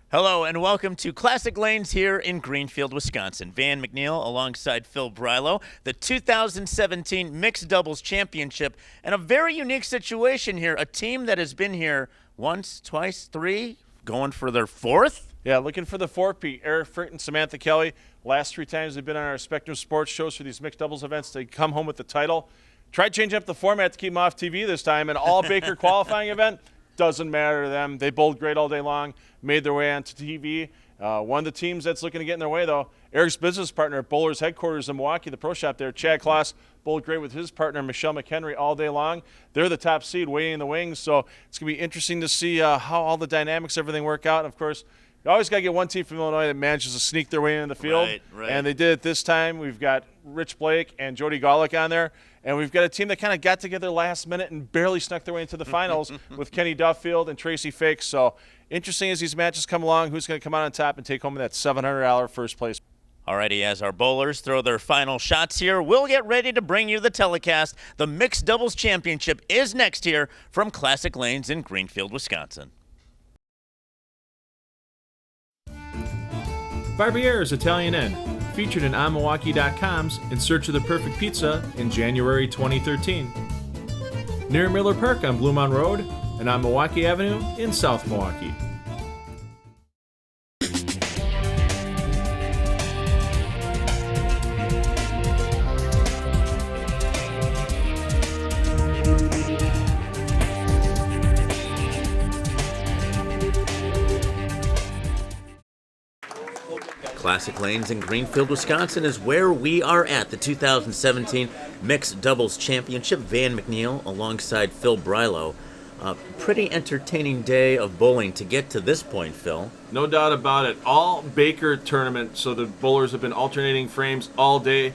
Hello and welcome to Classic Lanes here in Greenfield, Wisconsin. Van McNeil alongside Phil Brylow, the 2017 Mixed Doubles Championship, and a very unique situation here. A team that has been here once, twice, three, going for their fourth? Yeah, looking for the four-peat. Eric Frick and Samantha Kelly. Last 3 times they've been on our Spectrum Sports shows for these mixed doubles events. They come home with the title. Tried changing up the format to keep them off TV this time. An all-Baker qualifying event. Doesn't matter to them. They bowled great all day long, made their way onto TV. One of the teams that's looking to get in their way, though, Eric's business partner at Bowlers headquarters in Milwaukee, the pro shop there, Chad Kloss, bowled great with his partner, Michelle McHenry, all day long. They're the top seed waiting in the wings, so it's going to be interesting to see how all the dynamics, everything work out. And, of course, you always got to get one team from Illinois that manages to sneak their way into the field. Right. And they did it this time. We've got Rich Blake and Jody Golick on there. And we've got a team that kind of got together last minute and barely snuck their way into the finals with Kenny Duffield and Tracy Fake. So interesting as these matches come along, who's going to come out on top and take home that $700 first place. Alrighty, as our bowlers throw their final shots here, we'll get ready to bring you the telecast. The Mixed Doubles Championship is next here from Classic Lanes in Greenfield, Wisconsin. Barbiere's Italian Inn, featured in onmilwaukee.com's In Search of the Perfect Pizza in January 2013. Near Miller Park on Bluemont Road and on Milwaukee Avenue in South Milwaukee. Classic Lanes in Greenfield, Wisconsin is where we are at the 2017 Mixed Doubles Championship. Van McNeil alongside Phil Brylow. Pretty entertaining day of bowling to get to this point, Phil. No doubt about it. All Baker tournament, so the bowlers have been alternating frames all day.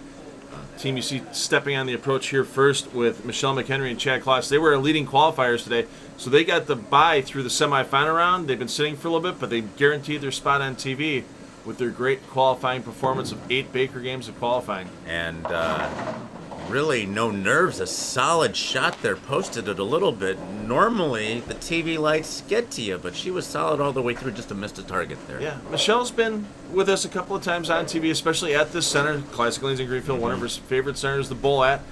Team you see stepping on the approach here first with Michelle McHenry and Chad Kloss. They were our leading qualifiers today, so they got the bye through the semifinal round. They've been sitting for a little bit, but they guaranteed their spot on TV with their great qualifying performance of 8 Baker games of qualifying. And really no nerves. A solid shot there. Posted it a little bit. Normally the TV lights get to you, but she was solid all the way through, just missed a target there. Yeah, Michelle's been with us a couple of times on TV, especially at this center, Classic Lanes in Greenfield, one of her favorite centers to bowl at.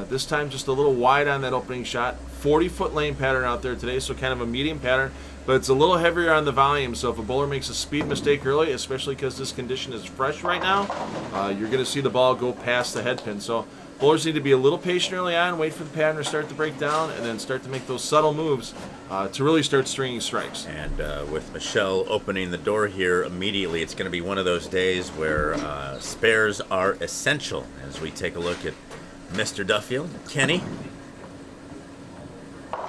This time just a little wide on that opening shot. 40-foot lane pattern out there today, so kind of a medium pattern, but it's a little heavier on the volume, so if a bowler makes a speed mistake early, especially because this condition is fresh right now, you're going to see the ball go past the head pin. So bowlers need to be a little patient early on, wait for the pattern to start to break down, and then start to make those subtle moves to really start stringing strikes. And with Michelle opening the door here immediately, it's going to be one of those days where spares are essential as we take a look at Mr. Duffield, Kenny.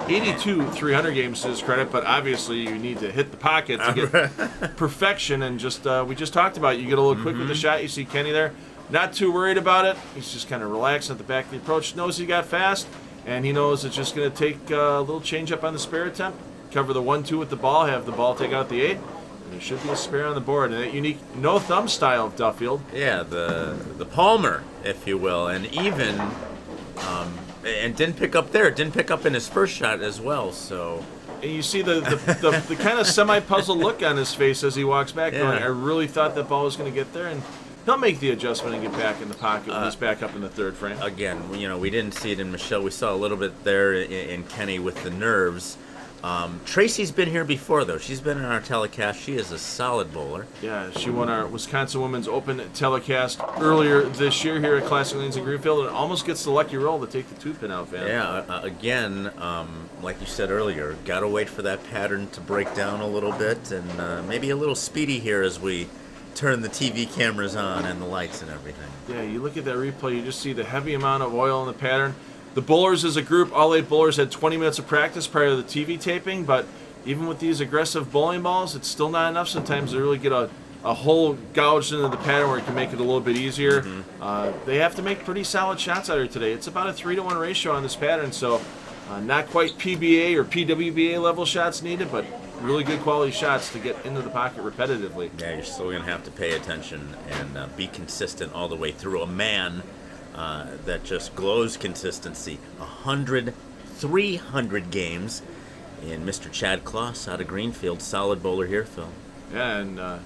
82 300 games to his credit, but obviously you need to hit the pocket to get perfection. And just we just talked about it. You get a little quick with the shot. You see Kenny there, not too worried about it. He's just kind of relaxed at the back of the approach. Knows he got fast, and he knows it's just going to take a little change up on the spare attempt. Cover the 1-2 with the ball, have the ball take out the 8. And there should be a spare on the board. And that unique no thumb style of Duffield. Yeah, the Palmer, if you will, and even. And didn't pick up there. Didn't pick up in his first shot as well. So, and you see the kind of semi-puzzled look on his face as he walks back. Yeah. Going, I really thought that ball was going to get there, and he'll make the adjustment and get back in the pocket when he's back up in the third frame. Again, we didn't see it in Michelle. We saw a little bit there in Kenny with the nerves. Tracy's been here before, though. She's been in our telecast. She is a solid bowler. Yeah, she won our Wisconsin Women's Open telecast earlier this year here at Classic Lanes in Greenfield, and almost gets the lucky roll to take the toothpin out, Van. Yeah, again, like you said earlier, got to wait for that pattern to break down a little bit, and maybe a little speedy here as we turn the TV cameras on and the lights and everything. Yeah, you look at that replay, you just see the heavy amount of oil in the pattern. The bowlers as a group, all 8 bowlers had 20 minutes of practice prior to the TV taping, but even with these aggressive bowling balls, it's still not enough sometimes to really get a hole gouged into the pattern where it can make it a little bit easier. They have to make pretty solid shots out here today. It's about a 3-to-1 ratio on this pattern, so Not quite PBA or PWBA level shots needed, but really good quality shots to get into the pocket repetitively. Yeah, you're still going to have to pay attention and be consistent all the way through. A man that just glows consistency. 300 games in Mr. Chad Kloss out of Greenfield. Solid bowler here, Phil. Yeah, and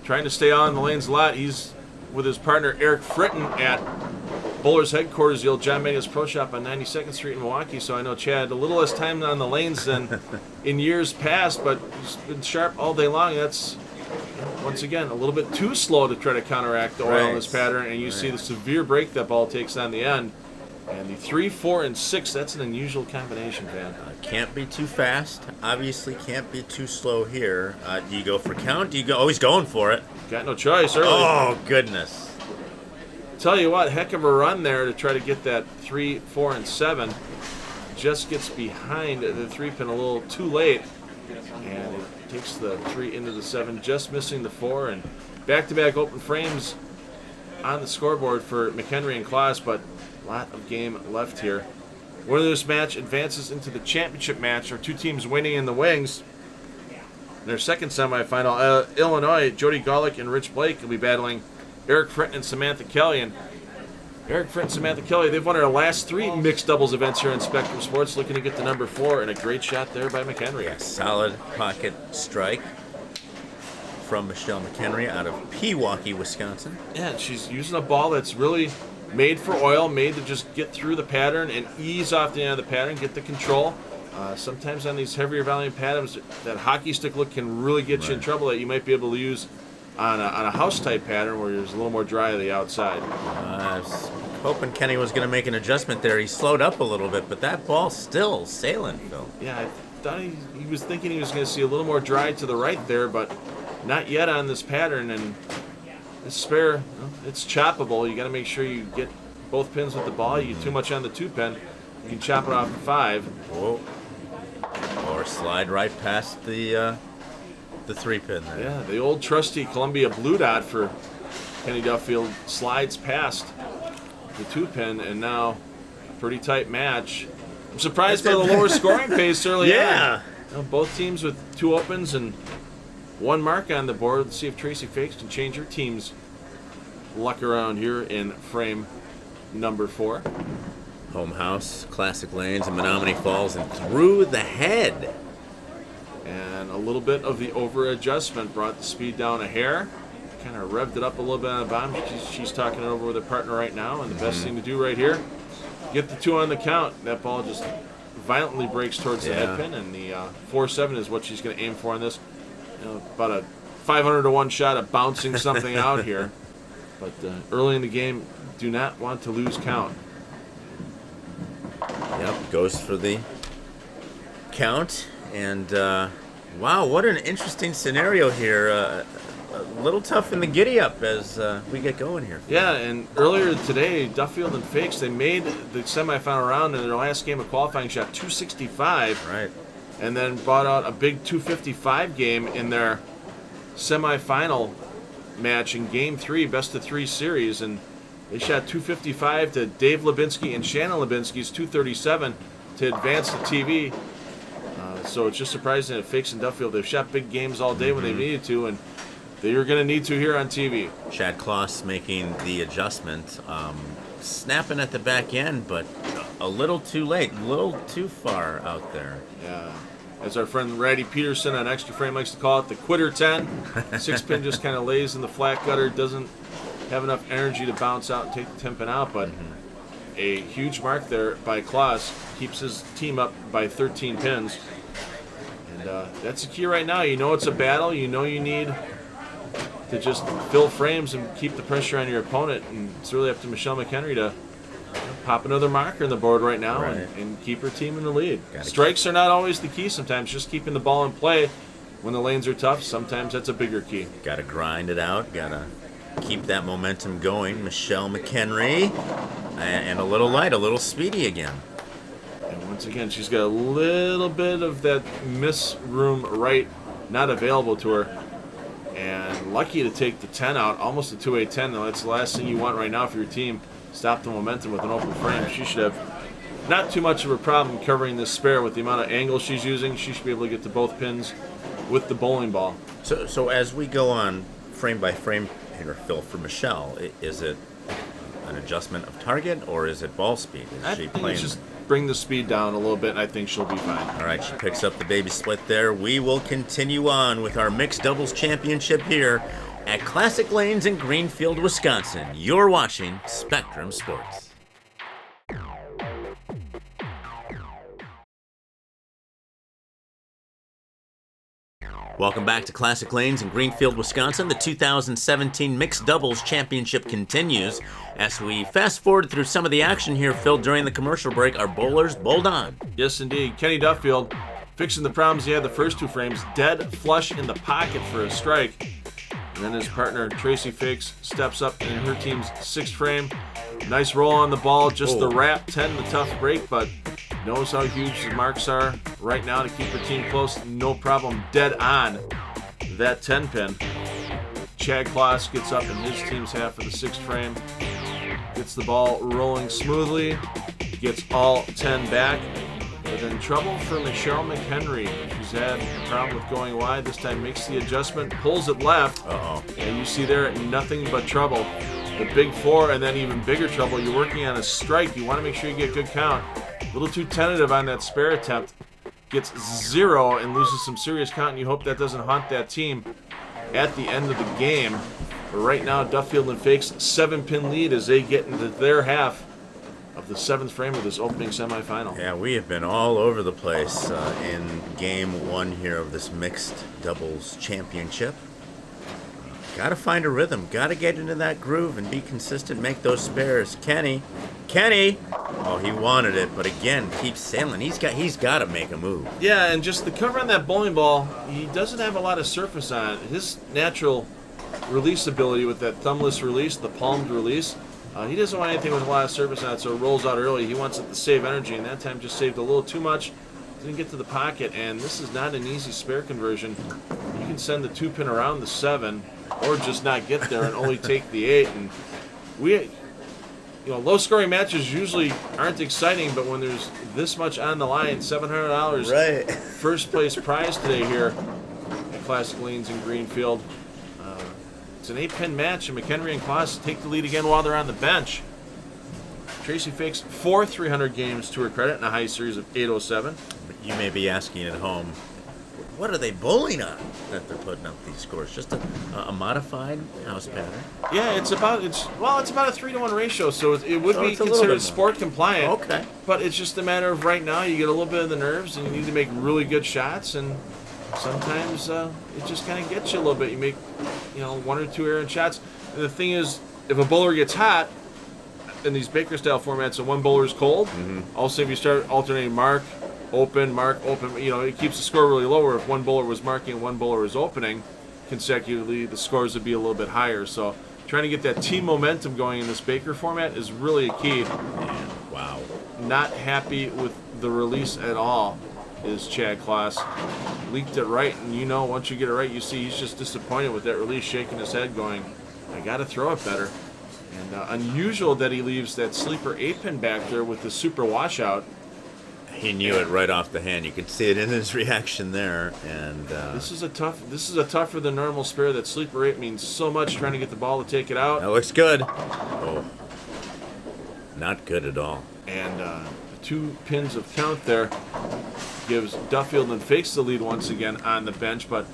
trying to stay on the lanes a lot. He's with his partner Eric Fritton at Bowlers headquarters, the old John Magnus Pro Shop on 92nd Street in Milwaukee. So I know Chad a little less time on the lanes than in years past, but he's been sharp all day long. That's, once again, a little bit too slow to try to counteract the oil in this pattern, and you see the severe break that ball takes on the end. And the 3, 4, and 6, that's an unusual combination, Van. Can't be too fast. Obviously can't be too slow here. Do you go for count? Do you go? Oh, he's going for it. Got no choice early. Oh, goodness. Tell you what, heck of a run there to try to get that 3, 4, and 7. Just gets behind the 3-pin a little too late. And it takes the 3 into the 7, just missing the 4. And back-to-back open frames on the scoreboard for McHenry and Kloss, but a lot of game left here. Winner of this match advances into the championship match. Our two teams waiting in the wings. In their second semifinal, Illinois, Jody Golick and Rich Blake will be battling Eric Fritton and Samantha Kelly. And Eric Fritton and Samantha Kelly, they've won our last 3 mixed doubles events here in Spectrum Sports, looking to get to number 4, and a great shot there by McHenry. Yeah, solid pocket strike from Michelle McHenry out of Pewaukee, Wisconsin. Yeah, and she's using a ball that's really made for oil, made to just get through the pattern and ease off the end of the pattern, get the control. Sometimes on these heavier volume patterns, that hockey stick look can really get you in trouble that you might be able to use on a house-type pattern where there's a little more dry on the outside. I was hoping Kenny was going to make an adjustment there. He slowed up a little bit, but that ball's still sailing, Phil. Yeah, I thought he was thinking he was going to see a little more dry to the right there, but not yet on this pattern. And this spare, well, it's choppable. You got to make sure you get both pins with the ball. You get too much on the 2-pin, you can chop it off the 5. Whoa. Or slide right past the 3-pin there. Yeah, the old trusty Columbia Blue Dot for Kenny Duffield slides past the 2-pin, and now a pretty tight match. I'm surprised by the lower scoring pace early on. You know, both teams with 2 opens and 1 mark on the board. Let's see if Tracy Fakes can change her team's luck around here in frame number 4. Home house, Classic Lanes in Menominee Falls, and through the head. And a little bit of the over-adjustment brought the speed down a hair. Kind of revved it up a little bit on the bottom. She's talking it over with her partner right now, and the best thing to do right here, get the 2 on the count. That ball just violently breaks towards the head pin, and the 4-7 is what she's going to aim for on this. You know, about a 500-to-1 shot of bouncing something out here. But early in the game, do not want to lose count. Yep, goes for the count. And, wow, what an interesting scenario here. A little tough in the giddy-up as we get going here. Yeah, and earlier today, Duffield and Fakes, they made the semifinal round in their last game of qualifying, shot 265. Right. And then brought out a big 255 game in their semifinal match in Game 3, best-of-3 series. And they shot 255 to Dave Lubinsky and Shannon Lubinsky's 237 to advance to TV. So it's just surprising that Fakes and Duffield, they've shot big games all day when they needed to, and they're going to need to here on TV. Chad Kloss making the adjustment, snapping at the back end, but a little too late, a little too far out there. Yeah. As our friend Ratty Peterson on Extra Frame likes to call it, the quitter 10. 6-pin just kind of lays in the flat gutter, doesn't have enough energy to bounce out and take the 10-pin out, but a huge mark there by Kloss keeps his team up by 13 pins. And that's the key right now. You know it's a battle. You know you need to just fill frames and keep the pressure on your opponent. And it's really up to Michelle McHenry to pop another marker in the board right now and keep her team in the lead. Strikes are not always the key sometimes. Just keeping the ball in play when the lanes are tough, sometimes that's a bigger key. Got to grind it out. Got to keep that momentum going. Michelle McHenry, and a little light, a little speedy again. And once again, she's got a little bit of that miss room right not available to her. And lucky to take the 10 out, almost a 2-8-10. Now that's the last thing you want right now for your team. Stop the momentum with an open frame. She should have not too much of a problem covering this spare with the amount of angle she's using. She should be able to get to both pins with the bowling ball. So as we go on frame by frame here, Phil, for Michelle, is it an adjustment of target or is it ball speed? I think it's just bring the speed down a little bit, and I think she'll be fine. All right, she picks up the baby split there. We will continue on with our mixed doubles championship here at Classic Lanes in Greenfield, Wisconsin. You're watching Spectrum Sports. Welcome back to Classic Lanes in Greenfield, Wisconsin. The 2017 Mixed Doubles Championship continues. As we fast forward through some of the action here, Phil, during the commercial break, our bowlers bowled on. Yes, indeed. Kenny Duffield fixing the problems he had the first two frames, dead flush in the pocket for a strike. And then his partner, Tracy Fakes, steps up in her team's sixth frame. Nice roll on the ball, just the wrap, 10, the tough break, but knows how huge the marks are right now to keep her team close. No problem, dead on that 10 pin. Chad Kloss gets up in his team's half of the sixth frame, gets the ball rolling smoothly, gets all 10 back. But then trouble for Michelle McHenry. She's had a problem with going wide. This time makes the adjustment, pulls it left. And you see there nothing but trouble. The big four and then even bigger trouble. You're working on a strike. You want to make sure you get good count. A little too tentative on that spare attempt. Gets 0 and loses some serious count, and you hope that doesn't haunt that team at the end of the game. But right now, Duffield and Fakes 7-pin lead as they get into their half of the 7th frame of this opening semifinal. Yeah, we have been all over the place in game 1 here of this mixed doubles championship. Got to find a rhythm. Got to get into that groove and be consistent. Make those spares. Kenny. Oh, he wanted it, but again, keeps sailing. He's got to make a move. Yeah, and just the cover on that bowling ball, he doesn't have a lot of surface on it. His natural release ability with that thumbless release, the palmed release, he doesn't want anything with a lot of surface on it, so it rolls out early. He wants it to save energy, and that time just saved a little too much. Didn't get to the pocket, and this is not an easy spare conversion. You can send the 2-pin around the 7, or just not get there and only take the 8. And low-scoring matches usually aren't exciting, but when there's this much on the line, $700, right? First place prize today here at Classic Lanes in Greenfield. It's an 8-pin match, and McHenry and Kloss take the lead again while they're on the bench. Tracy Fakes 4 300 games to her credit in a high series of 807. You may be asking at home, what are they bowling on that they're putting up these scores? Just a modified house pattern? Yeah, it's about a 3-to-1 ratio, so it would be considered sport compliant. Okay. But it's just a matter of right now you get a little bit of the nerves and you need to make really good shots, and sometimes it just kind of gets you a little bit. You make 1 or 2 errant shots. And the thing is, if a bowler gets hot in these Baker style formats and one bowler is cold, also if you start alternating mark, open, it keeps the score really lower. If one bowler was marking and one bowler was opening consecutively, the scores would be a little bit higher. So trying to get that team momentum going in this Baker format is really a key. Man, wow. Not happy with the release at all is Chad Kloss. Leaked it right, and once you get it right, you see he's just disappointed with that release, shaking his head going, I got to throw it better. And unusual that he leaves that sleeper 8-pin back there with the super washout. He knew it right off the hand. You could see it in his reaction there. And this is a tougher than normal spare. That sleeper 8 means so much trying to get the ball to take it out. That looks good. Oh, not good at all. And 2 pins of count there gives Duffield and Fakes the lead once again on the bench. But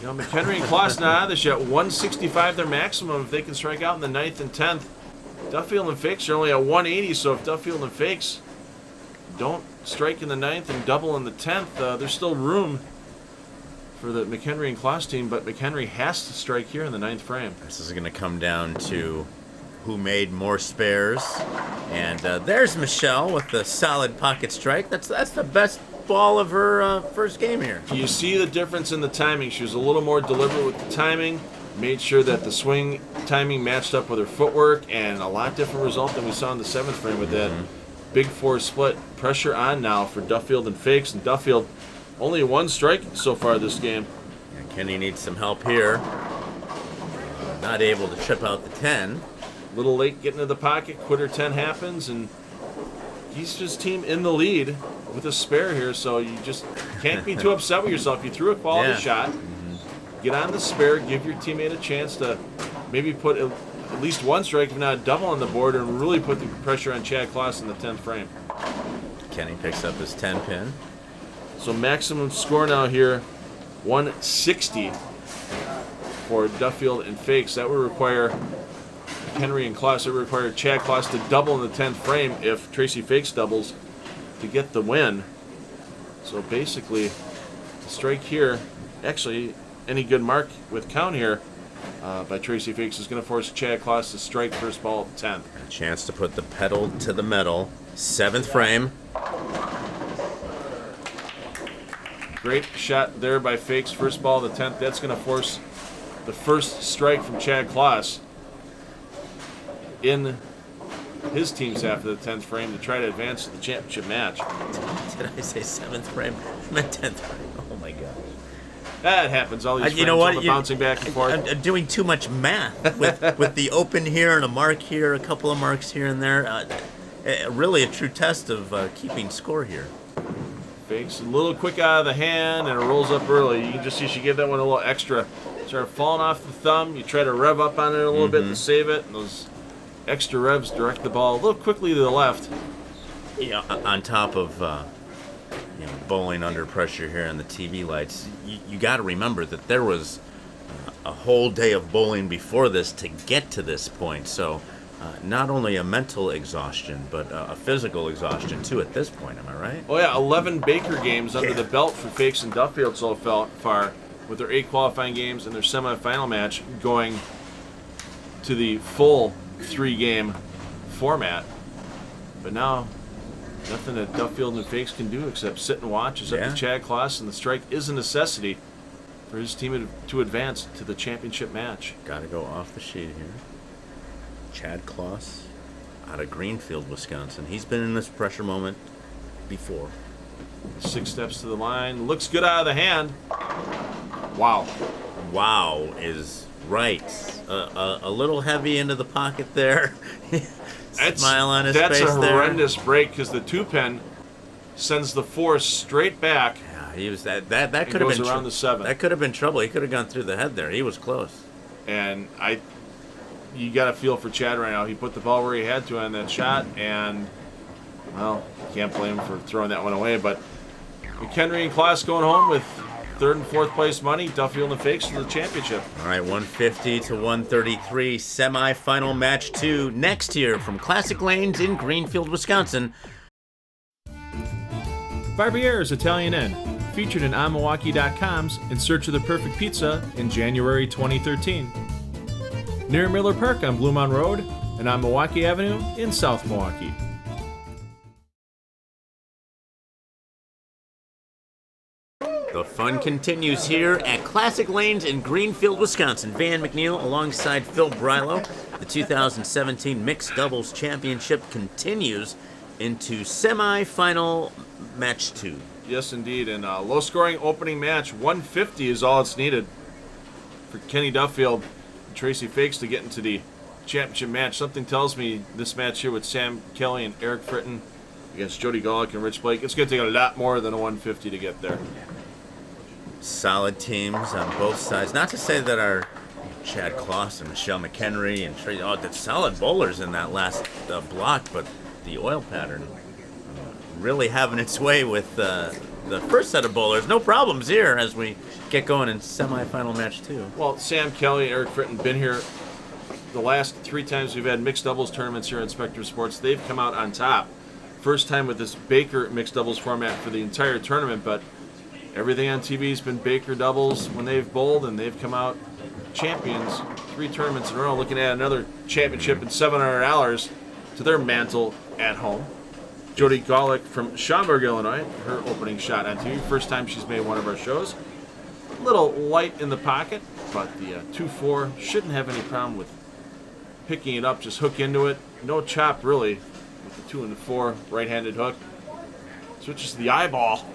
McHenry and Kloss not out of this yet. 165 their maximum if they can strike out in the 9th and 10th. Duffield and Fakes are only at 180, so if Duffield and Fakes don't strike in the 9th and double in the 10th, there's still room for the McHenry and Kloss team, but McHenry has to strike here in the 9th frame. This is going to come down to who made more spares. And there's Michelle with the solid pocket strike. That's the best ball of her first game here. You see the difference in the timing. She was a little more deliberate with the timing, made sure that the swing timing matched up with her footwork, and a lot different result than we saw in the 7th frame with that big 4 split. Pressure on now for Duffield and Fakes, and Duffield only 1 strike so far this game. And Kenny needs some help here. Not able to chip out the 10. Little late getting to the pocket. Quitter 10 happens, and he's his team in the lead with a spare here, so you just can't be too upset with yourself. You threw a quality shot. Get on the spare, give your teammate a chance to maybe put at least one strike, if not double, on the board, and really put the pressure on Chad Kloss in the 10th frame. Kenny picks up his 10 pin. So maximum score now here, 160 for Duffield and Fakes. That would require Henry and Kloss. It would require Chad Kloss to double in the 10th frame if Tracy Fakes doubles to get the win. So basically, the strike here, actually, any good mark with count here by Tracy Fakes is going to force Chad Kloss to strike first ball at the 10th. A chance to put the pedal to the metal. 7th frame. Great shot there by Fakes. First ball of the 10th. That's going to force the first strike from Chad Kloss in his team's half of the 10th frame to try to advance to the championship match. Did I say 7th frame? I meant 10th frame. Oh my God. That happens. All these frames, You know what? all the bouncing back and forth. I'm doing too much math with the open here and a mark here, a couple of marks here and there. Really a true test of keeping score here. Fakes a little quick out of the hand, and it rolls up early. You can just see she gave that one a little extra. Sort of falling off the thumb. You try to rev up on it a little bit to save it, and those extra revs direct the ball a little quickly to the left. Yeah, on top of bowling under pressure here in the TV lights, you got to remember that there was a whole day of bowling before this to get to this point. So not only a mental exhaustion, but a physical exhaustion too at this point. Am I right? Oh yeah, 11 Baker games under the belt for Fakes and Duffield so far, with their 8 qualifying games and their semifinal match going to the full 3-game format. But now, nothing that Duffield and Fakes can do except sit and watch. It's up to Chad Kloss, and the strike is a necessity for his team to advance to the championship match. Got to go off the sheet here. Chad Kloss out of Greenfield, Wisconsin. He's been in this pressure moment before. 6 steps to the line. Looks good out of the hand. Wow. Wow is right. A little heavy into the pocket there. Smile on his face there. That's a horrendous break because the 2-pin sends the 4 straight back. Yeah, he was that could have been around the 7. That could have been trouble. He could have gone through the head there. He was close. And you got to feel for Chad right now. He put the ball where he had to on that shot, and well, you can't blame him for throwing that one away. But McHenry and Kloss going home with 3rd and 4th place money. Duffield and Fakes for the championship. All right, 150 to 133, semifinal match 2 next here from Classic Lanes in Greenfield, Wisconsin. Barbier's Italian Inn, featured in onmilwaukee.com's In Search of the Perfect Pizza in January 2013. Near Miller Park on Blue Mountain Road and on Milwaukee Avenue in South Milwaukee. The fun continues here at Classic Lanes in Greenfield, Wisconsin. Van McNeil alongside Phil Brylow. The 2017 Mixed Doubles Championship continues into semifinal match 2. Yes, indeed. And a low-scoring opening match. 150 is all it's needed for Kenny Duffield and Tracy Fakes to get into the championship match. Something tells me this match here with Sam Kelly and Eric Fritton against Jody Golick and Rich Blake, it's going to take a lot more than a 150 to get there. Solid teams on both sides. Not to say that our Chad Kloss and Michelle McHenry and Tracy, the solid bowlers in that last block, but the oil pattern really having its way with the first set of bowlers. No problems here as we get going in semifinal match 2. Well, Sam Kelly and Eric Fritton been here the last 3 times we've had mixed doubles tournaments here at Spectrum Sports. They've come out on top. First time with this Baker mixed doubles format for the entire tournament, but everything on TV has been Baker doubles when they've bowled, and they've come out champions 3 tournaments in a row, looking at another championship and $700 to their mantle at home. Jody Golick from Schaumburg, Illinois, her opening shot on TV. First time she's made one of our shows. A little light in the pocket, but the 2-4 shouldn't have any problem with picking it up. Just hook into it. No chop, really, with the 2 and the 4 right-handed hook. Switches to the eyeball.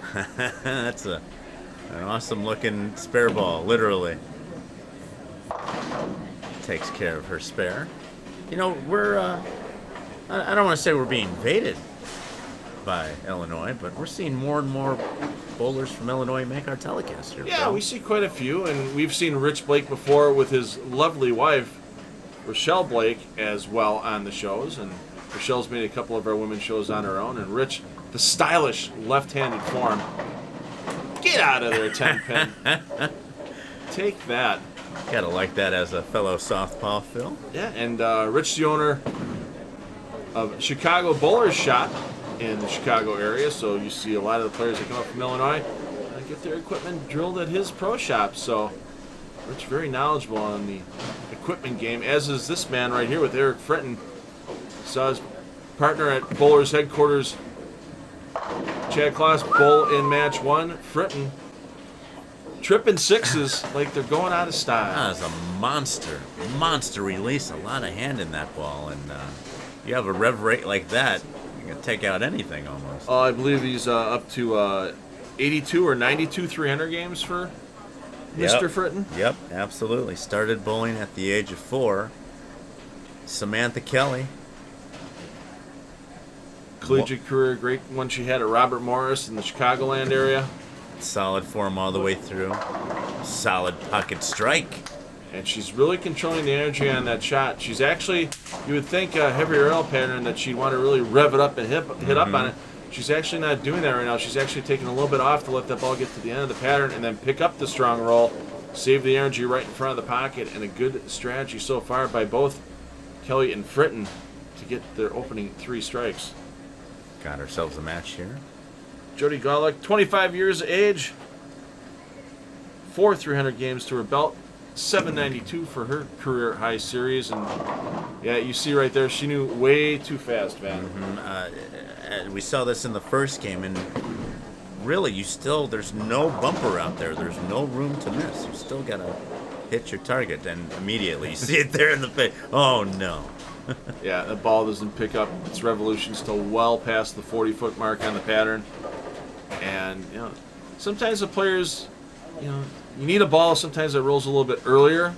That's an awesome-looking spare ball, literally. Takes care of her spare. You know, we're, I don't want to say we're being invaded by Illinois, but we're seeing more and more bowlers from Illinois make our telecast here. Yeah, Bill. we see quite a few, and we've seen Rich Blake before with his lovely wife, Rochelle Blake, as well on the shows. And Rochelle's made a couple of our women's shows on her own. And Rich, the stylish left-handed form. Get out of there, 10-pin. Take that. Gotta like that as a fellow softball, Phil. Yeah, and Rich, the owner of Chicago Bowler's Shop in the Chicago area, so you see a lot of the players that come up from Illinois get their equipment drilled at his pro shop. So Rich very knowledgeable on the equipment game, as is this man right here with Eric Fritton. Saw his partner at Bowler's headquarters, Chad Kloss, bowl in match one. Fritton tripping sixes like they're going out of style. That was a monster release. A lot of hand in that ball, and you have a rev rate like that, you can take out anything almost. I believe he's up to 82 or 92 300 games for Mr. Fritton. Yep, absolutely. Started bowling at the age of 4. Samantha Kelly. Collegiate career, great one she had at Robert Morris in the Chicagoland area. Solid form all the way through. Solid pocket strike. And she's really controlling the energy on that shot. She's actually, you would think a heavier arrow pattern that she'd want to really rev it up and hit up on it. She's actually not doing that right now. She's actually taking a little bit off to let that ball get to the end of the pattern and then pick up the strong roll, save the energy right in front of the pocket, and a good strategy so far by both Kelly and Fritton to get their opening 3 strikes. Got ourselves a match here. Jody Golick, 25 years of age, 4 300 games to her belt, 792 for her career high series, and yeah, you see right there, she knew way too fast, Van. We saw this in the first game, and really, there's no bumper out there. There's no room to miss. You still gotta hit your target, and immediately you see it there in the face. Oh no. Yeah, the ball doesn't pick up its revolution still well past the 40-foot mark on the pattern. And, sometimes the players, you need a ball sometimes that rolls a little bit earlier.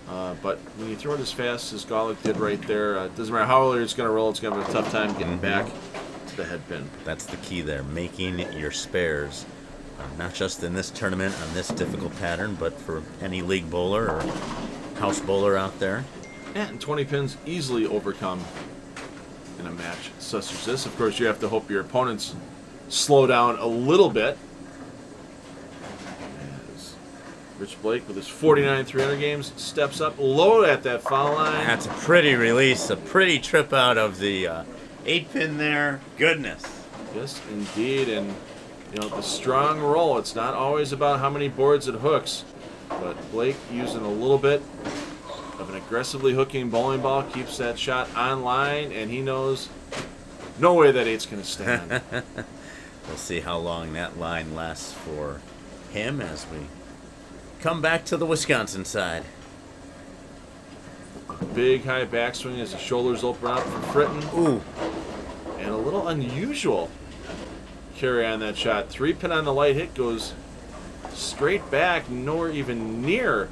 But when you throw it as fast as Golick did right there, it doesn't matter how early it's going to roll, it's going to have a tough time getting back to the head pin. That's the key there, making your spares. Not just in this tournament on this difficult pattern, but for any league bowler or house bowler out there. Yeah, and 20 pins easily overcome in a match such as this. Of course, you have to hope your opponents slow down a little bit. As Rich Blake, with his 49 300 games, steps up low at that foul line. That's a pretty release, a pretty trip out of the 8-pin there. Goodness. Yes, indeed. And, the strong roll, it's not always about how many boards it hooks, but Blake using a little bit of an aggressively hooking bowling ball keeps that shot on line, and he knows no way that 8's going to stand. We'll see how long that line lasts for him as we come back to the Wisconsin side. Big high backswing as the shoulders open up for Fritton. Ooh. And a little unusual carry on that shot. 3-pin on the light hit goes straight back, nowhere even near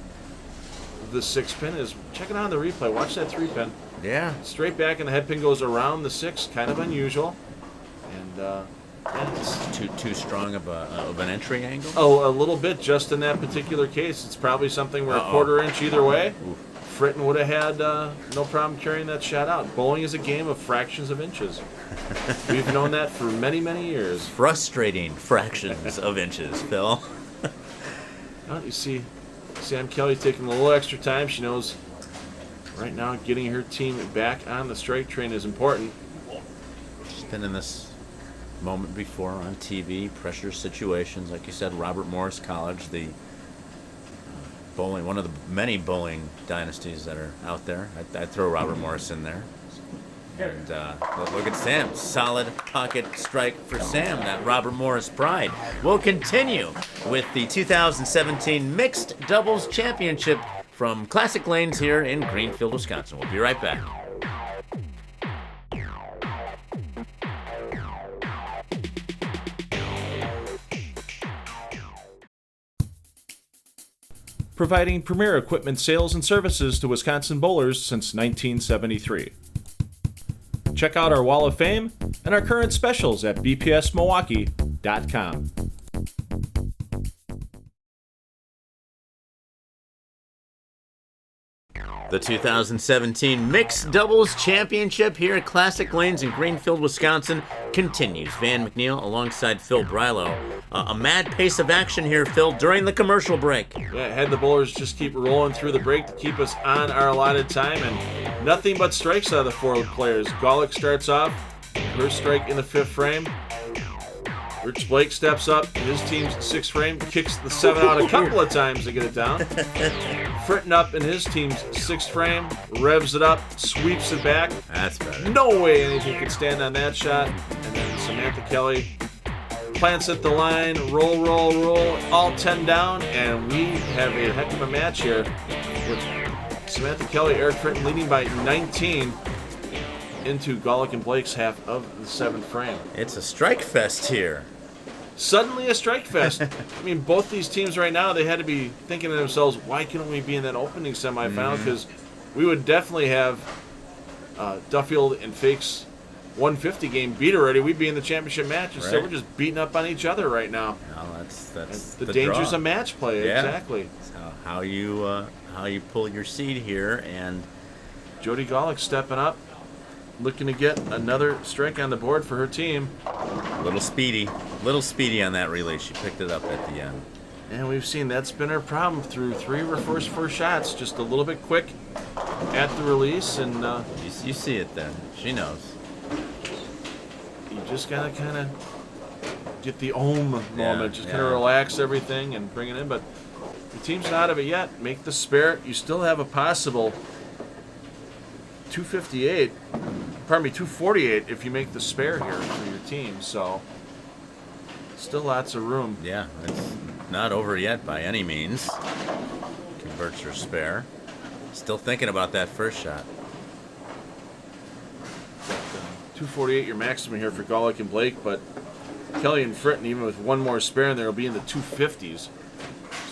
the 6-pin. Is checking on the replay. Watch that 3-pin. Yeah. Straight back, and the head pin goes around the 6. Kind of unusual. And It's too strong of an entry angle. a little bit just in that particular case. It's probably something where a quarter inch either way. Fritton would have had no problem carrying that shot out. Bowling is a game of fractions of inches. We've known that for many, many years. Frustrating fractions of inches, Phil. You see Sam Kelly taking a little extra time. She knows right now getting her team back on the strike train is important. She's been in this moment before on TV, pressure situations. Like you said, Robert Morris College, the bowling, one of the many bowling dynasties that are out there. I'd throw Robert Morris in there. And look at Sam. Solid pocket strike for Sam, that Robert Morris pride. We'll continue with the 2017 Mixed Doubles Championship from Classic Lanes here in Greenfield, Wisconsin. We'll be right back. Providing premier equipment sales and services to Wisconsin bowlers since 1973. Check out our Wall of Fame and our current specials at bpsmilwaukee.com. The 2017 Mixed Doubles Championship here at Classic Lanes in Greenfield, Wisconsin continues. Van McNeil alongside Phil Brylow. A mad pace of action here, Phil, during the commercial break. Yeah, had the bowlers just keep rolling through the break to keep us on our allotted time, and nothing but strikes out of the four players. Golick starts off, first strike in the fifth frame. Rich Blake steps up, his team's sixth frame, kicks the 7 out a couple of times to get it down. Fritton up in his team's sixth frame, revs it up, sweeps it back. That's better. No way anything could stand on that shot. And then Samantha Kelly plants at the line, roll, all 10 down, and we have a heck of a match here with Samantha Kelly, Eric Fritton leading by 19 into Golick and Blake's half of the seventh frame. It's a strike fest here. Suddenly a strike fest. I mean, both these teams right now, they had to be thinking to themselves, why couldn't we be in that opening semifinal? Because we would definitely have Duffield and Fake's 150 game beat already. We'd be in the championship match. Instead, Right. we're just beating up on each other right now. Well, that's The dangers draw. of match play, Yeah. exactly. That's how you pull your seed here, and Jody Golick stepping up, looking to get another strike on the board for her team. little speedy on that release. She picked it up at the end. And we've seen that's been her problem through three of her first four shots. Just a little bit quick at the release, and You see it then. She knows. you just gotta kind of get the moment, just kind of yeah. relax everything and bring it in. But the team's not out of it yet. Make the spare. You still have a possible 248 if you make the spare here for your team. So still lots of room. Yeah, it's not over yet by any means. Converts her spare. Still thinking about that first shot. 248 your maximum here for Golick and Blake, but Kelly and Fritton, even with one more spare in there, will be in the 250s.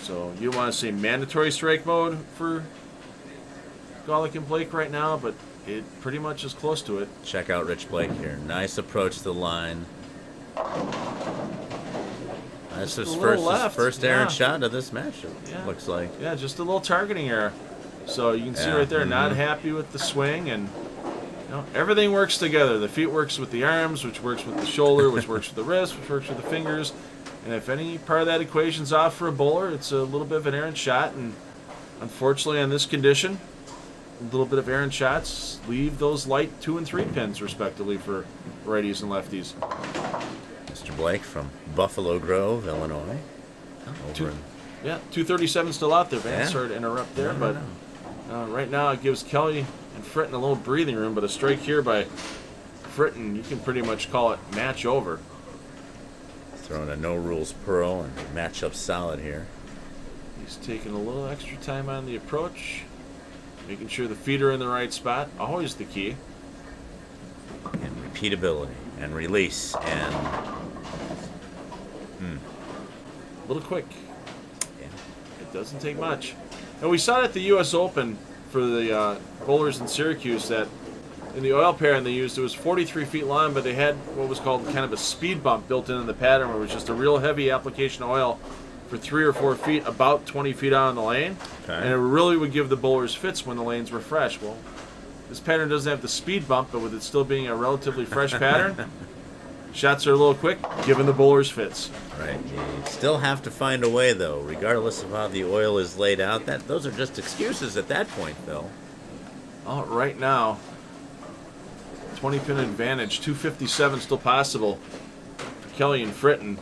So you want to say mandatory strike mode for Golick and Blake right now, but it pretty much is close to it. Check out Rich Blake here. Nice approach to the line. That's his first errant shot of this match, it looks like. Yeah, just a little targeting error. So you can see Yeah, right there, not happy with the swing, and everything works together. The feet works with the arms, which works with the shoulder, which works with the wrist, which works with the fingers. And if any part of that equation's off for a bowler, it's a little bit of an errant shot. And unfortunately, on this condition, a little bit of errant shots leave those light 2 and 3 pins, respectively, for righties and lefties. Mr. Blake from Buffalo Grove, Illinois. Over in 237 still out there. Van, Yeah. sorry to interrupt there, but right now it gives Kelly and Fritton a little breathing room, but a strike here by Fritton, you can pretty much call it match over. throwing a no rules pearl and match up solid here. He's taking a little extra time on the approach, making sure the feet are in the right spot, always the key. And repeatability and release and A little quick. yeah. It doesn't take much. And we saw it at the U.S. Open for the bowlers in Syracuse that in the oil pairing they used, it was 43 feet long, but they had what was called kind of a speed bump built into the pattern where it was just a real heavy application of oil for 3 or 4 feet, about 20 feet out on the lane. Okay. And it really would give the bowlers fits when the lanes were fresh. Well, this pattern doesn't have the speed bump, but with it still being a relatively fresh pattern, shots are a little quick, giving the bowlers fits. Right. You still have to find a way, though, regardless of how the oil is laid out. Those are just excuses at that point, Phil. Oh, right now, 20-pin advantage, 257 still possible for Kelly and Fritton.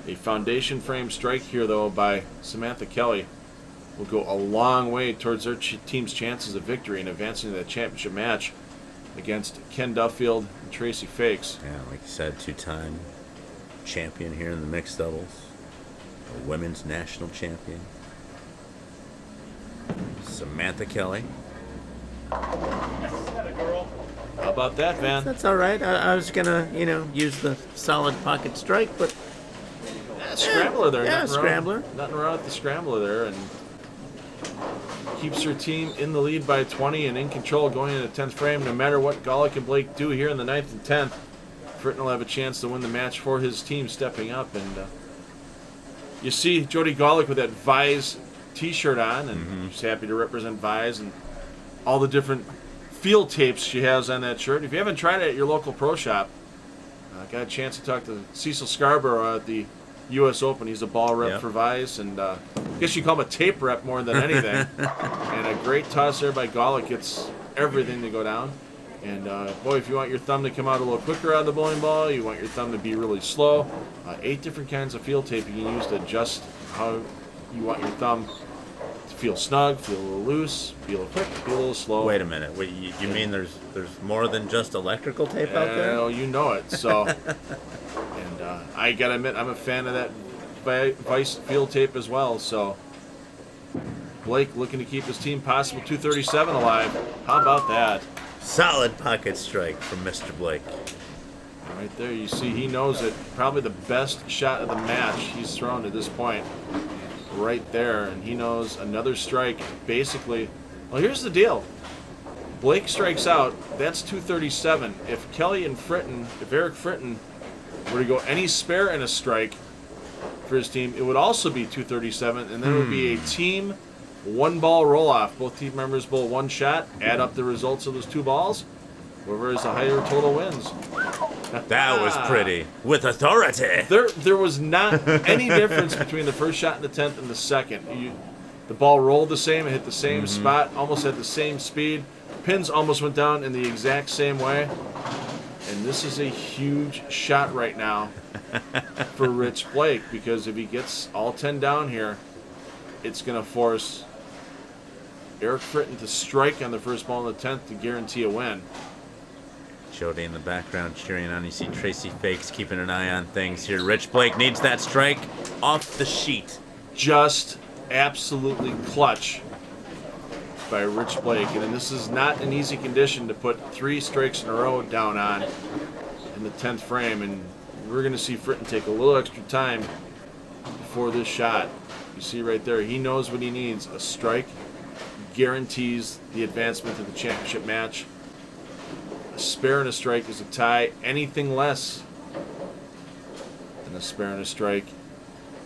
A foundation frame strike here, though, by Samantha Kelly will go a long way towards their team's chances of victory and advancing to that championship match against Ken Duffield and Tracy Fakes. Yeah, like you said, two-time champion here in the mixed doubles. A women's national champion. Samantha Kelly. How about that, Van? That's all right. I was going to, use the solid pocket strike, but Scrambler there. Yeah, nothing scrambler. Wrong, nothing wrong with the scrambler there. And keeps her team in the lead by 20 and in control going into the 10th frame. No matter what Golick and Blake do here in the 9th and 10th, Fritton will have a chance to win the match for his team stepping up. And you see Jody Golick with that Vise T-shirt on, and she's happy to represent Vise and all the different field tapes she has on that shirt. If you haven't tried it at your local pro shop, got a chance to talk to Cecil Scarborough at the U.S. Open. He's a ball rep for Vise, and I guess you call him a tape rep more than anything. And a great toss there by Golick. Gets everything to go down. And, boy, if you want your thumb to come out a little quicker out of the bowling ball, you want your thumb to be really slow, 8 different kinds of field tape you can use to adjust how you want your thumb to feel snug, feel a little loose, be a little quick, be a little slow. Wait a minute. Wait, you mean there's more than just electrical tape out there? Well, you know it. So, and I got to admit, I'm a fan of that Vice field tape as well. So, Blake looking to keep his team possible 237 alive. How about that? Solid pocket strike from Mr. Blake. Right there, you see he knows it. Probably the best shot of the match he's thrown to this point. Right there, and he knows another strike. Basically, well, here's the deal. Blake strikes out. That's 237. If Kelly and Fritton, if Eric Fritton were to go any spare and a strike for his team, it would also be 237, and then it would be a team 1-ball roll-off. Both team members bowl 1 shot, add up the results of those 2 balls. Whoever has the higher total wins. That was pretty. With authority. There was not any difference between the first shot in the 10th and the second. The ball rolled the same, it hit the same spot, almost at the same speed. Pins almost went down in the exact same way. And this is a huge shot right now for Rich Blake, because if he gets all 10 down here, it's going to force Eric Fritton to strike on the first ball in the 10th to guarantee a win. Jody in the background cheering on. You see Tracy Fakes keeping an eye on things here. Rich Blake needs that strike off the sheet. Just absolutely clutch by Rich Blake. And this is not an easy condition to put 3 strikes in a row down on in the 10th frame. And we're going to see Fritton take a little extra time before this shot. You see right there, he knows what he needs. A strike guarantees the advancement to the championship match. A spare and a strike is a tie. Anything less than a spare and a strike,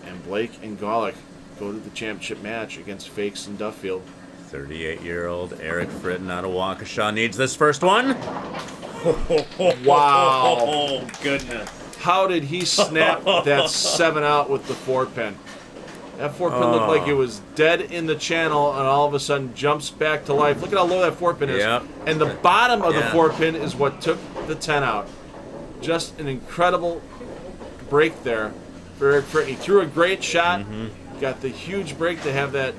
and Blake and Golick go to the championship match against Fakes and Duffield. 38-year-old Eric Fritton out of Waukesha needs this first one. Wow. Oh, goodness. How did he snap that 7 out with the 4-pin? That 4-pin looked like it was dead in the channel, and all of a sudden jumps back to life. Look at how low that 4-pin is. Yep. And the bottom of the 4-pin is what took the 10 out. Just an incredible break there for Eric Fritton. He threw a great shot. Got the huge break to have that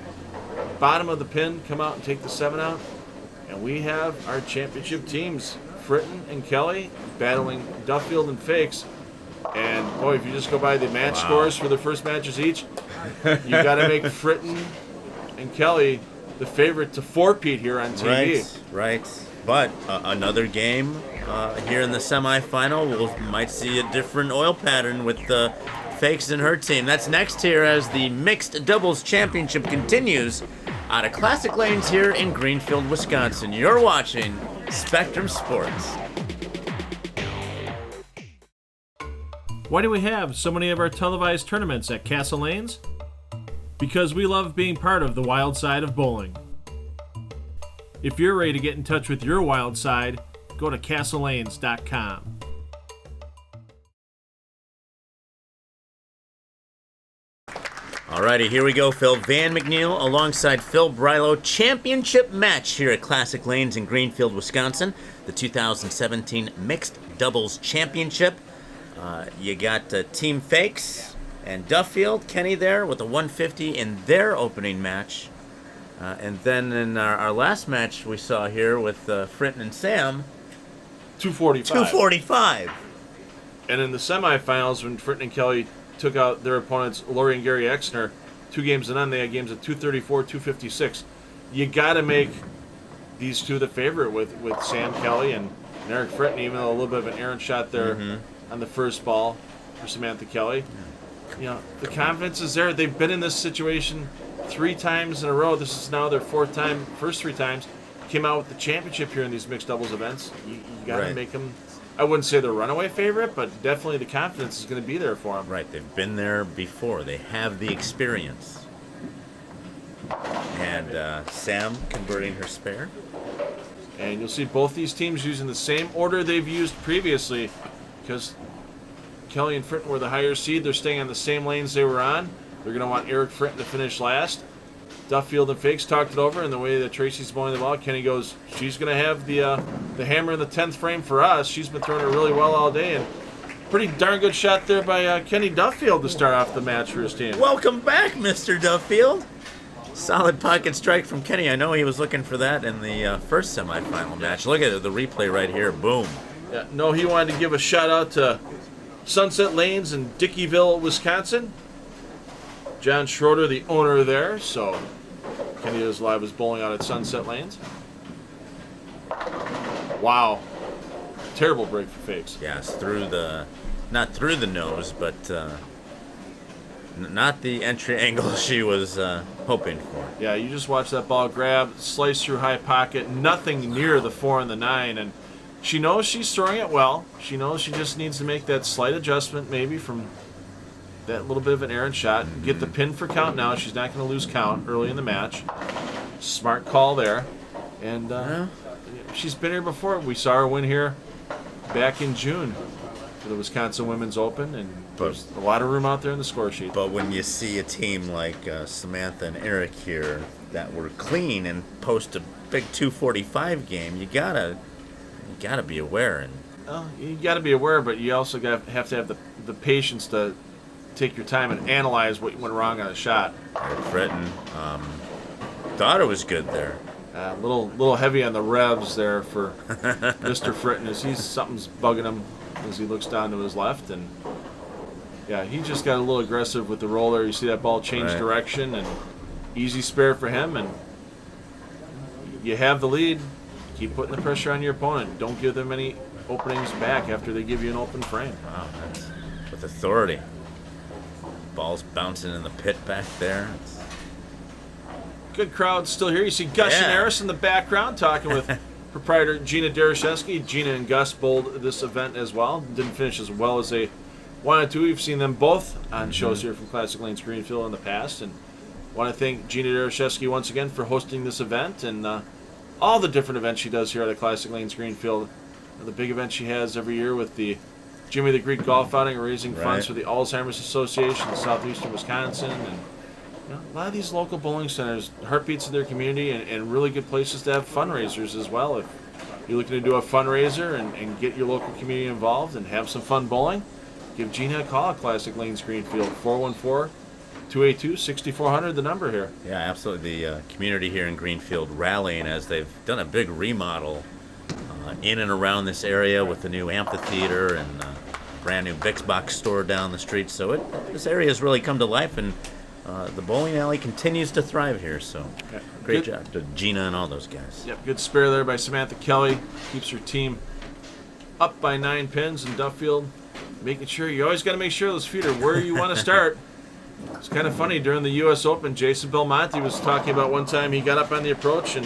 bottom of the pin come out and take the 7 out. And we have our championship teams, Fritton and Kelly, battling Duffield and Fakes. And, boy, if you just go by the match scores for the first matches each, you got to make Fritton and Kelly the favorite to four-peat here on TV. Right. But another game here in the semifinal, we might see a different oil pattern with the Fakes and her team. That's next here as the Mixed Doubles Championship continues out of Classic Lanes here in Greenfield, Wisconsin. You're watching Spectrum Sports. Why do we have so many of our televised tournaments at Castle Lanes? Because we love being part of the wild side of bowling. If you're ready to get in touch with your wild side, go to castlelanes.com. Alrighty, here we go, Phil. Van McNeil alongside Phil Brylow. Championship match here at Classic Lanes in Greenfield, Wisconsin. The 2017 Mixed Doubles Championship. You got Team Fakes and Duffield. Kenny there with a 150 in their opening match. And then in our last match we saw here with Fritton and Sam, 245. 245. And in the semifinals, when Fritton and Kelly took out their opponents, Lori and Gary Exner, 2 games and on, they had games at 234, 256. You got to make these two the favorite with Sam Kelly and Eric Fritton, even though a little bit of an errant shot there on the first ball for Samantha Kelly. You know, the confidence is there. They've been in this situation 3 times in a row. This is now their 4th time, first 3 times. Came out with the championship here in these mixed doubles events. You got to make them I wouldn't say the runaway favorite, but definitely the confidence is going to be there for them. Right, they've been there before. They have the experience. And Sam converting her spare. And you'll see both these teams using the same order they've used previously, because Kelly and Fritton were the higher seed. They're staying on the same lanes they were on. They're going to want Eric Fritton to finish last. Duffield and Fakes talked it over, and the way that Tracy's bowling the ball, Kenny goes, she's going to have the hammer in the 10th frame for us. She's been throwing it really well all day, and pretty darn good shot there by Kenny Duffield to start off the match for his team. Welcome back, Mr. Duffield. Solid pocket strike from Kenny. I know he was looking for that in the first semifinal match. Look at the replay right here. Boom. Yeah, no, he wanted to give a shout out to Sunset Lanes in Dickeyville, Wisconsin. John Schroeder, the owner there, so Kenny does live his bowling out at Sunset Lanes. Wow. Terrible break for Fakes. Yes, not through the nose, but not the entry angle she was hoping for. Yeah, you just watch that ball grab, slice through high pocket, nothing near the 4 and the 9, and she knows she's throwing it well. She knows she just needs to make that slight adjustment maybe from that little bit of an errant shot. Get the pin for count now. She's not going to lose count early in the match. Smart call there. And she's been here before. We saw her win here back in June for the Wisconsin Women's Open, and there's a lot of room out there in the score sheet. But when you see a team like Samantha and Eric here that were clean and post a big 245 game, you gotta be aware. And you got to be aware, but you also have to have the patience to take your time and analyze what went wrong on a shot. Eric Fritton thought it was good there. A little heavy on the revs there for Mr. Fritton, as something's bugging him as he looks down to his left, and yeah, he just got a little aggressive with the roller. You see that ball change direction, and easy spare for him, and you have the lead. Keep putting the pressure on your opponent. Don't give them any openings back after they give you an open frame. Wow, that's with authority. Ball's bouncing in the pit back there. Good crowd still here. You see Gus and Aris in the background talking with proprietor Gina Dereshevsky. Gina and Gus bowled this event as well. Didn't finish as well as they wanted to. We've seen them both on shows here from Classic Lanes Greenfield in the past. And want to thank Gina Dereshevsky once again for hosting this event and all the different events she does here at the Classic Lanes Greenfield. The big event she has every year with the Jimmy the Greek Golf Outing, raising funds for the Alzheimer's Association in southeastern Wisconsin. And a lot of these local bowling centers, heartbeats of their community, and really good places to have fundraisers as well. If you're looking to do a fundraiser and get your local community involved and have some fun bowling, give Gina a call at Classic Lanes Greenfield, 414-282-6400, the number here. Yeah, absolutely. The community here in Greenfield rallying as they've done a big remodel in and around this area with the new amphitheater and brand new Bix Box store down the street. So this area has really come to life, and the bowling alley continues to thrive here. So great job to Gina and all those guys. Yep, good spare there by Samantha Kelly. Keeps her team up by 9 pins, and Duffield making sure, you always got to make sure those feet are where you want to start. It's kind of funny, during the U.S. Open, Jason Belmonte was talking about one time he got up on the approach and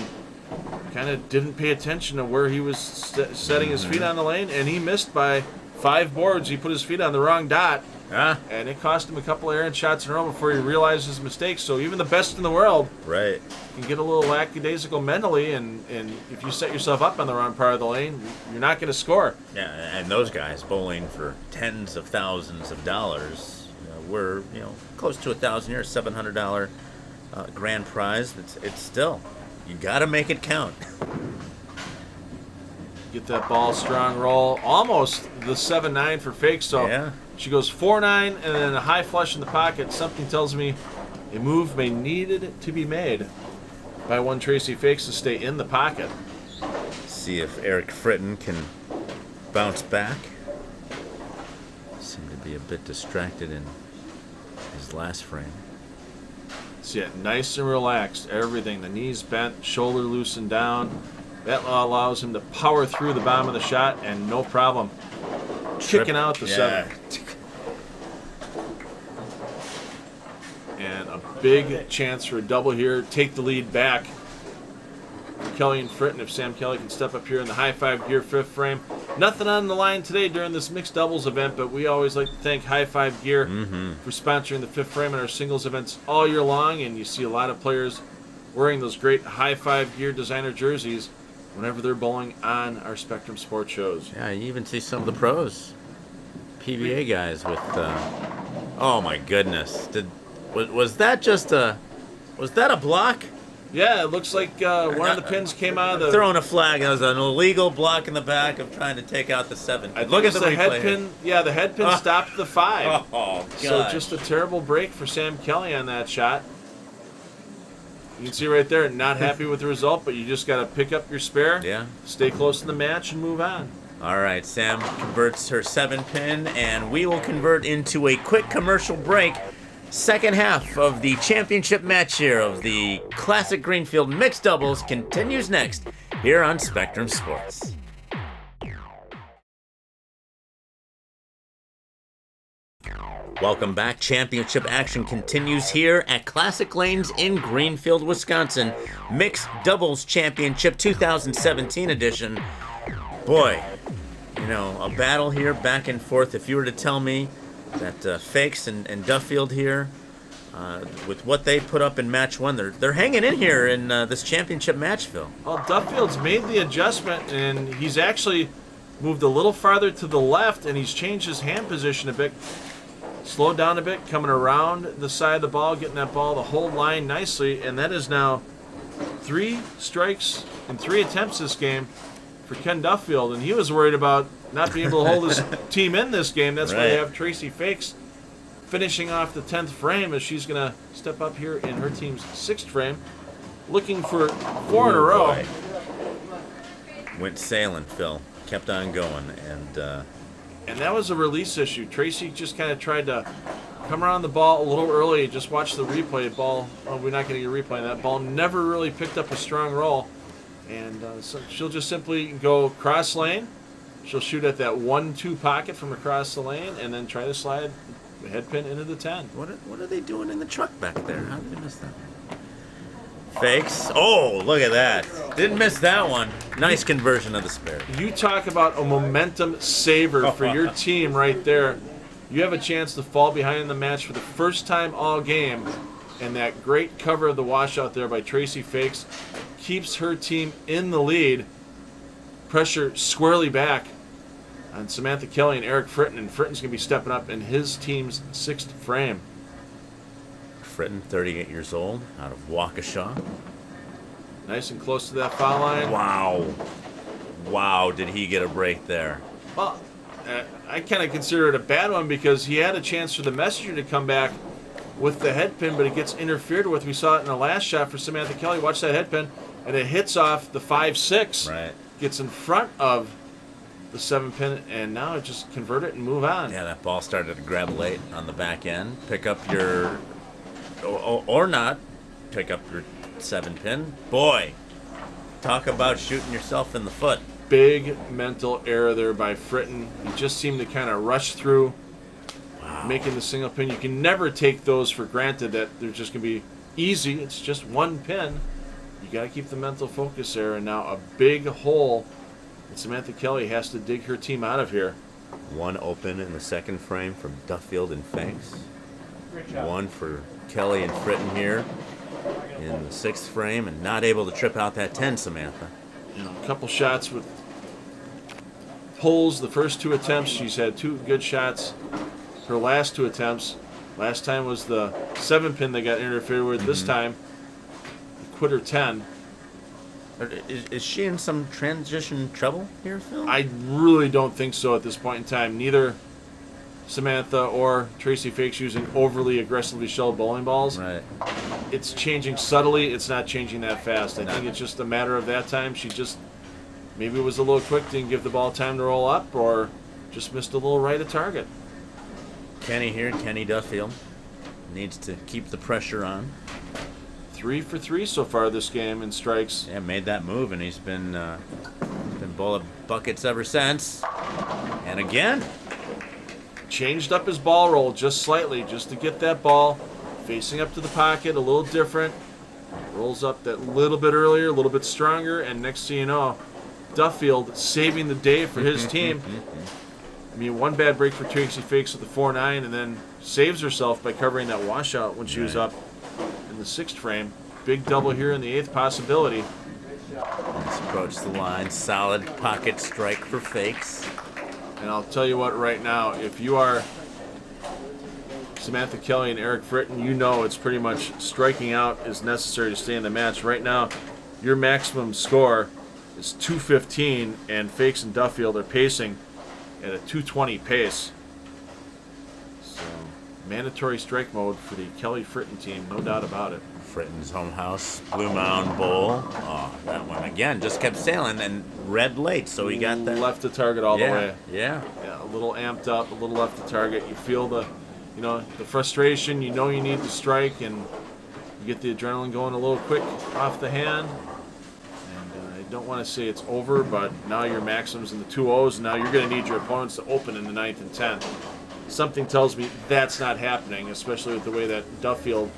kind of didn't pay attention to where he was setting his feet on the lane, and he missed by 5 boards. He put his feet on the wrong dot, and it cost him a couple of errant shots in a row before he realized his mistake. So even the best in the world can get a little lackadaisical mentally, and if you set yourself up on the wrong part of the lane, you're not going to score. Yeah, and those guys bowling for tens of thousands of dollars. We're close to $1,000 here, $700 grand prize. It's still, you got to make it count. Get that ball, strong roll, almost the 7-9 for Fakes. So she goes 4-9 and then a high flush in the pocket. Something tells me a move may needed to be made by one Tracy Fakes to stay in the pocket. See if Eric Fritton can bounce back. Seemed to be a bit distracted in his last frame. See it, nice and relaxed. Everything, the knees bent, shoulder loosened down. That allows him to power through the bottom of the shot and no problem kicking out the 7. And a big chance for a double here. Take the lead back. Kelly and Fritton, if Sam Kelly can step up here in the high 5 gear 5th frame. Nothing on the line today during this mixed doubles event, but we always like to thank High Five Gear for sponsoring the fifth frame in our singles events all year long, and you see a lot of players wearing those great High Five Gear designer jerseys whenever they're bowling on our Spectrum Sports shows. Yeah, you even see some of the pros, PVA guys with. Oh my goodness! Was that just a? Was that a block? Yeah, it looks like one of the pins came out of the... Throwing a flag. That was an illegal block in the back of trying to take out the 7. Look at the head pin. Yeah, the head pin stopped the 5. Oh, God. So just a terrible break for Sam Kelly on that shot. You can see right there, not happy with the result, but you just got to pick up your spare, stay close to the match, and move on. All right, Sam converts her 7 pin, and we will convert into a quick commercial break. Second half of the championship match here of the Classic Greenfield Mixed Doubles continues next here on Spectrum Sports. Welcome back. Championship action continues here at Classic Lanes in Greenfield, Wisconsin. Mixed Doubles Championship 2017 edition. Boy, you know, a battle here back and forth. If you were to tell me that Fakes and Duffield here, with what they put up in match 1, they're hanging in here in this championship match, Phil. Well, Duffield's made the adjustment, and he's actually moved a little farther to the left, and he's changed his hand position a bit, slowed down a bit, coming around the side of the ball, getting that ball the whole line nicely, and that is now 3 strikes in 3 attempts this game for Ken Duffield, and he was worried about not being able to hold his team in this game. That's why they have Tracy Fakes finishing off the 10th frame, as she's going to step up here in her team's 6th frame, looking for 4 in a row. Boy. Went sailing, Phil. Kept on going, and that was a release issue. Tracy just kind of tried to come around the ball a little early. Just watch the replay. Ball. Well, we're not going to get a replay on that. Ball never really picked up a strong roll, and so she'll just simply go cross lane. She'll shoot at that 1-2 pocket from across the lane, and then try to slide the head pin into the 10. What are they doing in the truck back there? How did they miss that? Fakes. Oh, look at that. Didn't miss that one. Nice conversion of the spare. You talk about a momentum saver for your team right there. You have a chance to fall behind in the match for the first time all game, and that great cover of the washout there by Tracy Fakes keeps her team in the lead. Pressure squarely back on Samantha Kelly and Eric Fritton, and Fritton's going to be stepping up in his team's 6th frame. Fritton, 38 years old, out of Waukesha. Nice and close to that foul line. Wow, did he get a break there? Well, I kind of consider it a bad one because he had a chance for the messenger to come back with the head pin, but it gets interfered with. We saw it in the last shot for Samantha Kelly. Watch that head pin, and it hits off the 5-6. Right. Gets in front of the 7 pin, and now it just convert it and move on. Yeah, that ball started to grab late on the back end. Pick up your, or not, pick up your 7 pin. Boy, talk about shooting yourself in the foot. Big mental error there by Fritton. He just seemed to kind of rush through, making the single pin. You can never take those for granted that they're just going to be easy. It's just 1 pin. You got to keep the mental focus there, and now a big hole that Samantha Kelly has to dig her team out of here. 1 open in the 2nd frame from Duffield and Fakes. 1 for Kelly and Fritton here in the 6th frame, and not able to trip out that 10, Samantha. You know, a couple shots with pulls the first 2 attempts. She's had 2 good shots her last 2 attempts. Last time was the 7 pin that got interfered with. This time, quit her 10. Is she in some transition trouble here, Phil? I really don't think so at this point in time. Neither Samantha or Tracy Fakes using overly aggressively shelled bowling balls. Right. It's changing subtly. It's not changing that fast. I think it's just a matter of that time. She just maybe was a little quick, didn't give the ball time to roll up, or just missed a little right of target. Kenny here, Kenny Duffield, needs to keep the pressure on. 3 for 3 so far this game in strikes. Yeah, made that move, and he's been bullet buckets ever since. And again, changed up his ball roll just slightly, just to get that ball facing up to the pocket, a little different. Rolls up that little bit earlier, a little bit stronger, and next thing you know, Duffield saving the day for his team. I mean, one bad break for Tracy Fakes with the 4-9, and then saves herself by covering that washout when she was up in the 6th frame. Big double here in the 8th possibility. Let's approach the line. Solid pocket strike for Fakes. And I'll tell you what, right now, if you are Samantha Kelly and Eric Fritton, you know it's pretty much striking out is necessary to stay in the match. Right now, your maximum score is 215, and Fakes and Duffield are pacing at a 220 pace. So, mandatory strike mode for the Kelly Fritton team, no doubt about it. Fritton's home house, Blue Mound Bowl. Oh, that one again just kept sailing and red late, so he got that. Left the target all the way. Yeah. Yeah, a little amped up, a little left the target. You feel the frustration. You know you need to strike, and you get the adrenaline going a little quick off the hand. And I don't want to say it's over, but now your maximum's in the 2-0s, and now you're going to need your opponents to open in the 9th and 10th. Something tells me that's not happening, especially with the way that Duffield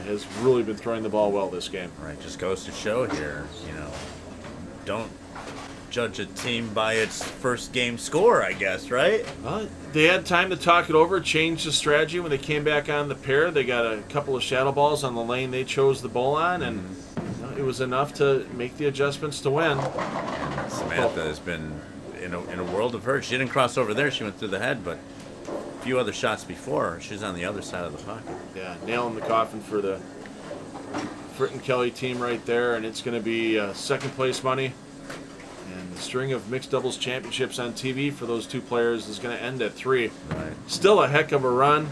has really been throwing the ball well this game. Right, just goes to show here, don't judge a team by its first game score, I guess, right? They had time to talk it over, change the strategy when they came back on the pair. They got a couple of shadow balls on the lane they chose the bowl on, and it was enough to make the adjustments to win. And Samantha has been in a world of hurt. She didn't cross over there. She went through the head, but a few other shots before, she's on the other side of the pocket. Yeah, nail in the coffin for the Fritton Kelly team right there, and it's going to be second place money. And the string of mixed doubles championships on TV for those two players is going to end at 3. Right. Still a heck of a run.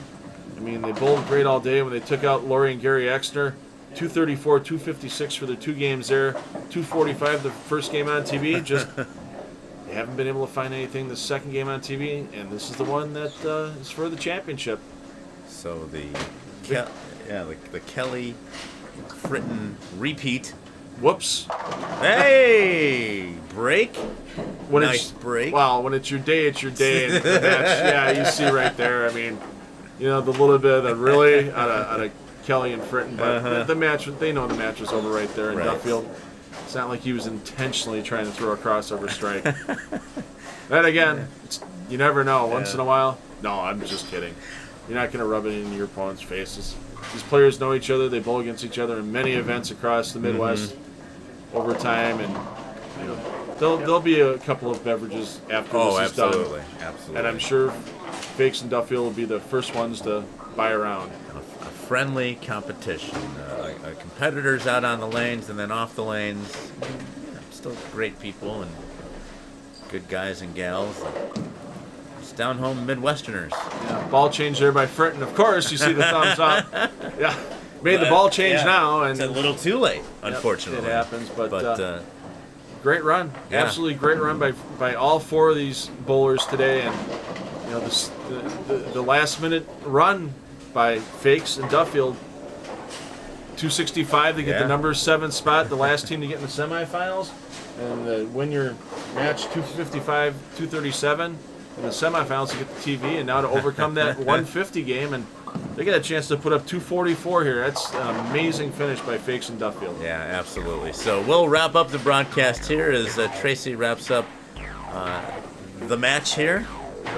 I mean, they bowled great all day when they took out Lori and Gary Exner. 234, 256 for their 2 games there. 245 the first game on TV. Just they haven't been able to find anything the second game on TV, and this is the one that is for the championship. So the Kelly Fritton repeat. Whoops. Hey, break. Nice break. Well, when it's your day, it's your day. And the match, yeah, you see right there. I mean, the little bit of the really out of Kelly and Fritton, but the match, they know the match was over right there in Duffield. It's not like he was intentionally trying to throw a crossover strike. Then again, you never know. Once in a while. No, I'm just kidding. You're not going to rub it in your opponent's faces. These players know each other. They bowl against each other in many events across the Midwest over time, and there'll be a couple of beverages after this is done. Absolutely. And I'm sure Fakes and Duffield will be the first ones to buy around. A friendly competition. Competitors out on the lanes and then off the lanes. Still great people and good guys and gals. Just down home Midwesterners. Yeah, ball change there by Fritton. Of course, you see the thumbs up. Yeah, made the ball change now, and it's a little too late, unfortunately. It happens, but great run. Yeah. Absolutely great run by all 4 of these bowlers today, and the last minute run by Fakes and Duffield. 265 to get the number 7 spot, the last team to get in the semifinals, and win your match 255, 237 in the semifinals to get the TV, and now to overcome that 150 game, and they get a chance to put up 244 here. That's an amazing finish by Fakes and Duffield. Yeah, absolutely. So we'll wrap up the broadcast here as Tracy wraps up the match here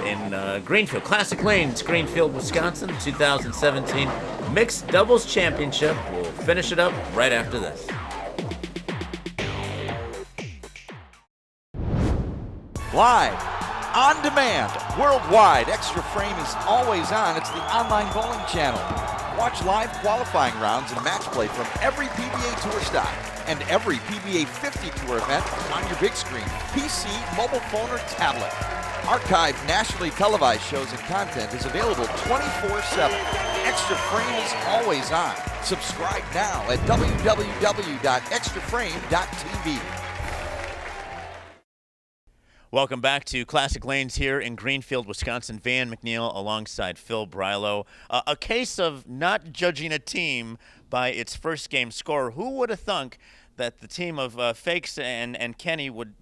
in Greenfield. Classic Lanes, Greenfield, Wisconsin, 2017 Mixed Doubles Championship. We'll finish it up right after this. Live, on demand, worldwide, Extra Frame is always on. It's the online bowling channel. Watch live qualifying rounds and match play from every PBA Tour stock and every PBA 50 Tour event on your big screen, PC, mobile phone, or tablet. Archived nationally televised shows and content is available 24/7. Extra Frame is always on. Subscribe now at www.extraframe.tv. Welcome back to Classic Lanes here in Greenfield, Wisconsin. Van McNeil alongside Phil Brylow. A case of not judging a team by its first game score. Who would have thunk that the team of Fakes and Kenny would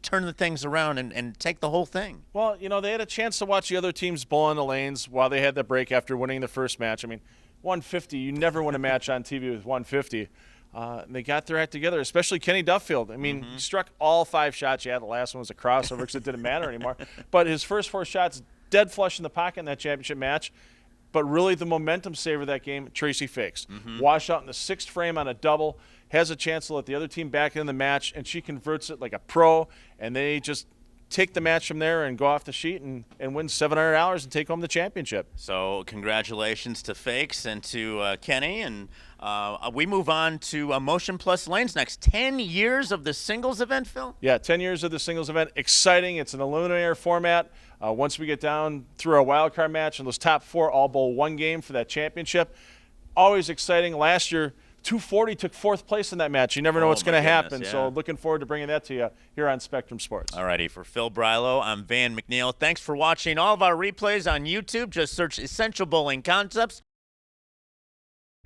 turn the things around and take the whole thing? Well, they had a chance to watch the other teams bowl on the lanes while they had the break after winning the first match. I mean, 150, you never win a match on TV with 150. And they got their act together, especially Kenny Duffield. I mean, he struck all 5 shots. Yeah, the last one was a crossover because it didn't matter anymore. But his first 4 shots, dead flush in the pocket in that championship match. But really the momentum saver of that game, Tracy Fakes. Washed out in the 6th frame on a double, has a chance to let the other team back in the match, and she converts it like a pro, and they just take the match from there and go off the sheet and win $700 and take home the championship. So congratulations to Fakes and to Kenny. And we move on to Motion Plus Lanes next. 10 years of the singles event, Phil? Yeah, 10 years of the singles event. Exciting. It's an eliminator format. Once we get down through our wild card match and those top 4 all bowl 1 game for that championship. Always exciting. Last year, 240 took 4th place in that match. You never know what's going to happen. Yeah. So looking forward to bringing that to you here on Spectrum Sports. Alrighty, for Phil Brilo, I'm Van McNeil. Thanks for watching all of our replays on YouTube. Just search Essential Bowling Concepts.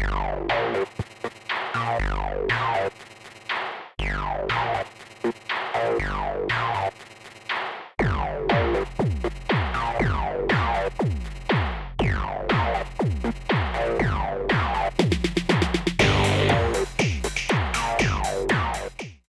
Ow.